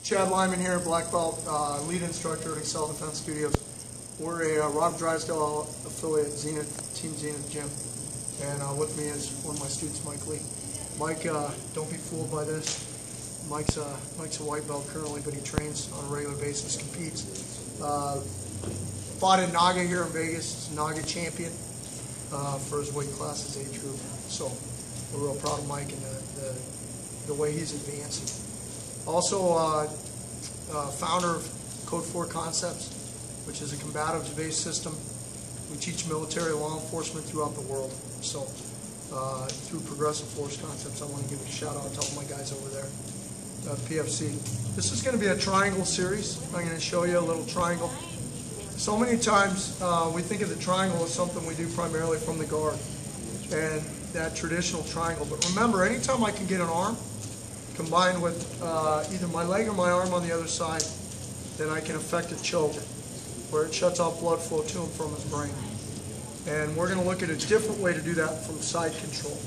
Chad Lyman here, black belt lead instructor at Excel Defense Studios. We're a Rob Drysdale affiliate, Team Zenith Gym. And with me is one of my students, Mike Lee. Mike, don't be fooled by this. Mike's a white belt currently, but he trains on a regular basis, competes. Fought in Naga here in Vegas. He's a Naga champion for his weight class, his age group. So we're real proud of Mike and the way he's advancing. Also, founder of Code 4 Concepts, which is a combatives-based system. We teach military law enforcement throughout the world. So through Progressive Force Concepts, I want to give a shout out to all my guys over there at PFC. This is going to be a triangle series. I'm going to show you a little triangle. So many times we think of the triangle as something we do primarily from the guard and that traditional triangle. But remember, anytime I can get an arm combined with either my leg or my arm on the other side, then I can affect a choke where it shuts off blood flow to him from his brain. And we're going to look at a different way to do that from side control.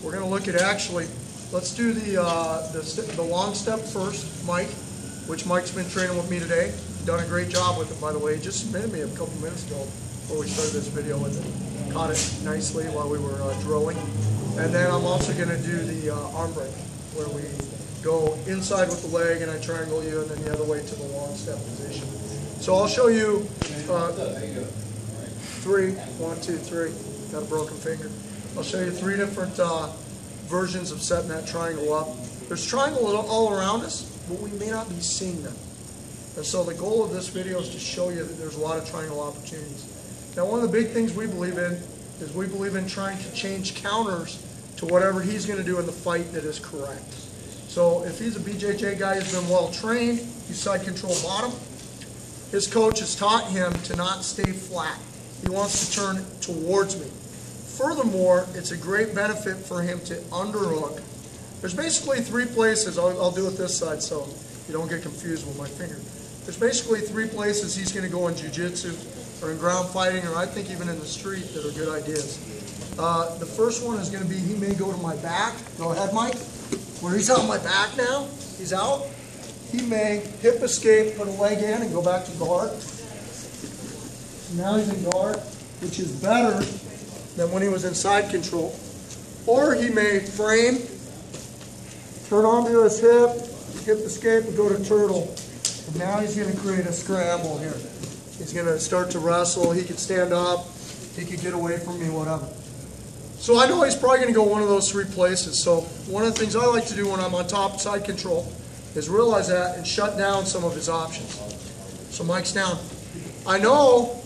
We're going to look at actually, let's do the long step first, Mike, which Mike's been training with me today. Done a great job with it, by the way. He just submitted me a couple minutes ago before we started this video with it. Caught it nicely while we were drilling. And then I'm also going to do the arm break, where we go inside with the leg and I triangle you, and then the other way to the long step position. So I'll show you three. 1, 2, 3. Got a broken finger. I'll show you 3 different versions of setting that triangle up. There's triangles all around us, but we may not be seeing them. And so the goal of this video is to show you that there's a lot of triangle opportunities. Now, one of the big things we believe in is we believe in trying to change counters to whatever he's going to do in the fight that is correct. So if he's a BJJ guy who's been well trained, he's side control bottom. His coach has taught him to not stay flat. He wants to turn towards me. Furthermore, it's a great benefit for him to underhook. There's basically 3 places. I'll do it this side so you don't get confused with my finger. There's basically 3 places he's going to go in jiu-jitsu or in ground fighting, or I think even in the street, that are good ideas. The first one is going to be, he may go to my back. Go ahead, Mike. Where he's on my back now, he's out. He may hip escape, put a leg in, and go back to guard. Now he's in guard, which is better than when he was in side control. Or he may frame, turn onto his hip escape, and go to turtle. And now he's going to create a scramble here. He's going to start to wrestle. He could stand up. He could get away from me, whatever. So I know he's probably going to go one of those 3 places. So one of the things I like to do when I'm on top side control is realize that and shut down some of his options. So Mike's down. I know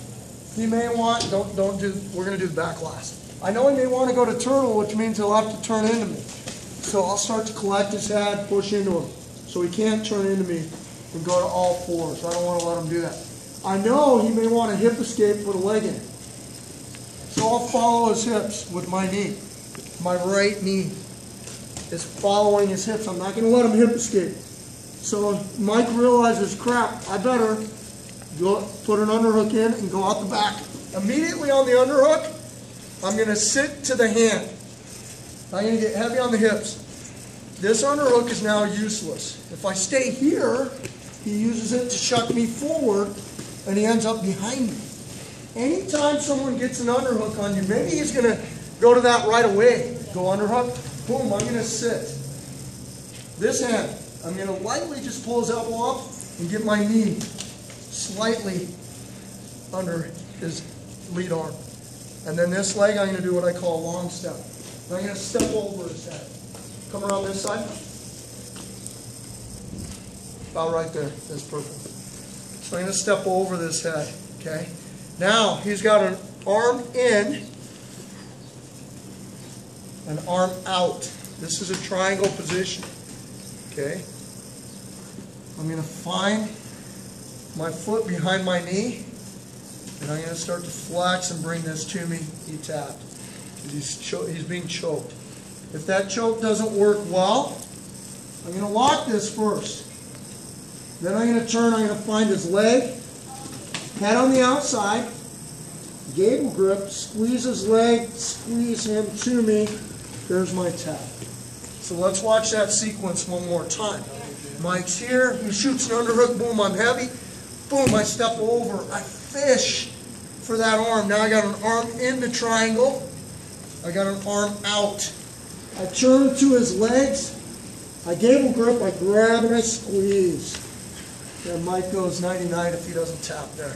he may want, we're going to do the back last. I know he may want to go to turtle, which means he'll have to turn into me. So I'll start to collect his head, push into him. So he can't turn into me and go to all 4s. So I don't want to let him do that. I know he may want to hip escape, put a leg in. So I'll follow his hips with my knee. My right knee is following his hips. I'm not going to let him hip escape. So Mike realizes, crap, I better go put an underhook in and go out the back. Immediately on the underhook, I'm going to sit to the hand. I'm going to get heavy on the hips. This underhook is now useless. If I stay here, he uses it to shuck me forward, and he ends up behind me. Anytime someone gets an underhook on you, maybe he's going to go to that right away. Go underhook, boom, I'm going to sit. This hand, I'm going to lightly just pull his elbow up and get my knee slightly under his lead arm. And then this leg, I'm going to do what I call a long step. I'm going to step over his head. Come around this side. About right there. That's perfect. So I'm going to step over this head. Okay. Now he's got an arm in, an arm out. This is a triangle position. Okay. I'm going to find my foot behind my knee, and I'm going to start to flex and bring this to me. He tapped. He's being choked. If that choke doesn't work well, I'm going to lock this first. Then I'm going to turn, I'm going to find his leg, head on the outside, gable grip, squeeze his leg, squeeze him to me. There's my tap. So let's watch that sequence one more time. Mike's here. He shoots an underhook. Boom, I'm heavy. Boom, I step over. I fish for that arm. Now I got an arm in the triangle. I got an arm out. I turn to his legs. I gave him grip. I grab and I squeeze. And Mike goes 99 if he doesn't tap there.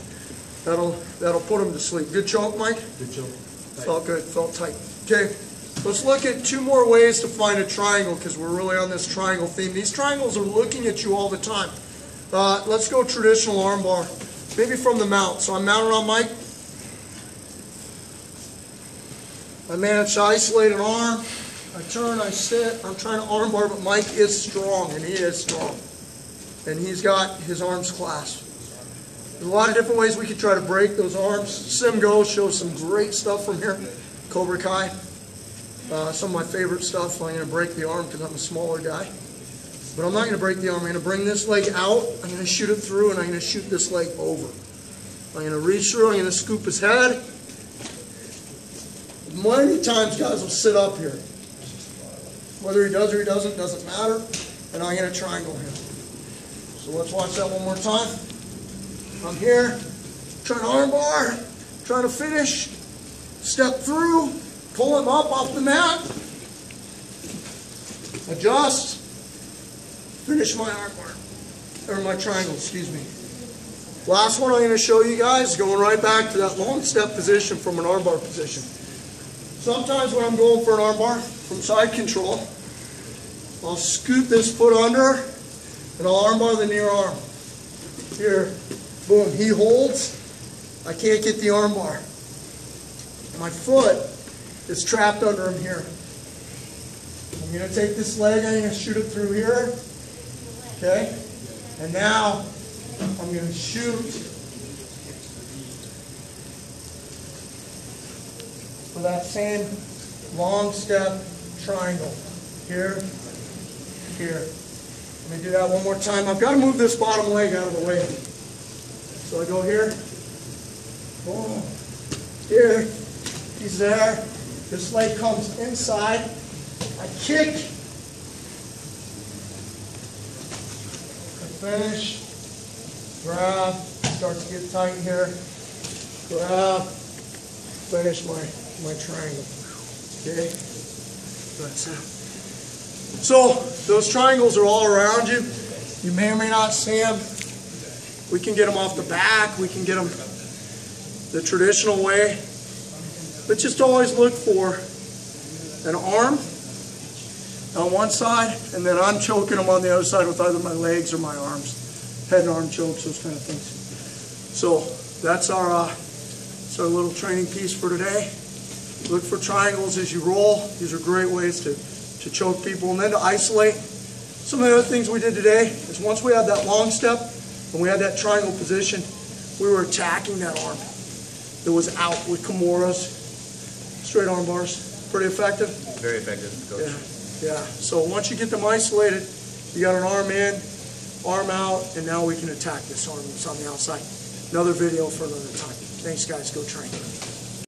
That'll put him to sleep. Good choke, Mike? Good choke. Felt good. Felt tight. Okay. Let's look at two more ways to find a triangle because we're really on this triangle theme. These triangles are looking at you all the time. Let's go traditional armbar. Maybe from the mount. So I'm mounted on Mike. I manage to isolate an arm. I turn, I sit. I'm trying to armbar, but Mike is strong, and he is strong. And he's got his arms clasped. There's a lot of different ways we could try to break those arms. SimGo shows some great stuff from here. Cobra Kai. Some of my favorite stuff. I'm going to break the arm because I'm a smaller guy. But I'm not going to break the arm. I'm going to bring this leg out. I'm going to shoot it through, and I'm going to shoot this leg over. I'm going to reach through. I'm going to scoop his head. Many times guys will sit up here. Whether he does or he doesn't matter. And I'm going to triangle him. So let's watch that one more time. I'm here, trying to armbar, trying to finish, step through, pull him up off the mat, adjust, finish my armbar, or my triangle, excuse me. Last one I'm going to show you guys, going right back to that long step position from an armbar position. Sometimes when I'm going for an armbar from side control, I'll scoot this foot under and I'll armbar the near arm. Here, boom, he holds. I can't get the armbar. My foot is trapped under him here. I'm going to take this leg, I'm going to shoot it through here. Okay? And now I'm going to shoot for that same long step triangle. Here, here. Let me do that one more time. I've got to move this bottom leg out of the way. So I go here. Boom. Here. He's there. This leg comes inside. I kick. I finish. Grab. Start to get tight here. Grab. Finish my triangle. Okay? That's it. So, those triangles are all around you. You may or may not see them. We can get them off the back. We can get them the traditional way. But just always look for an arm on one side, and then I'm choking them on the other side with either my legs or my arms. Head and arm chokes, those kind of things. So, that's our little training piece for today. Look for triangles as you roll. These are great ways to choke people, and then to isolate. Some of the other things we did today is once we had that long step and we had that triangle position, we were attacking that arm that was out with Kimuras, straight arm bars. Pretty effective? Very effective, Coach. Yeah. So once you get them isolated, you got an arm in, arm out, and now we can attack this arm that's on the outside. Another video for another time. Thanks, guys. Go train.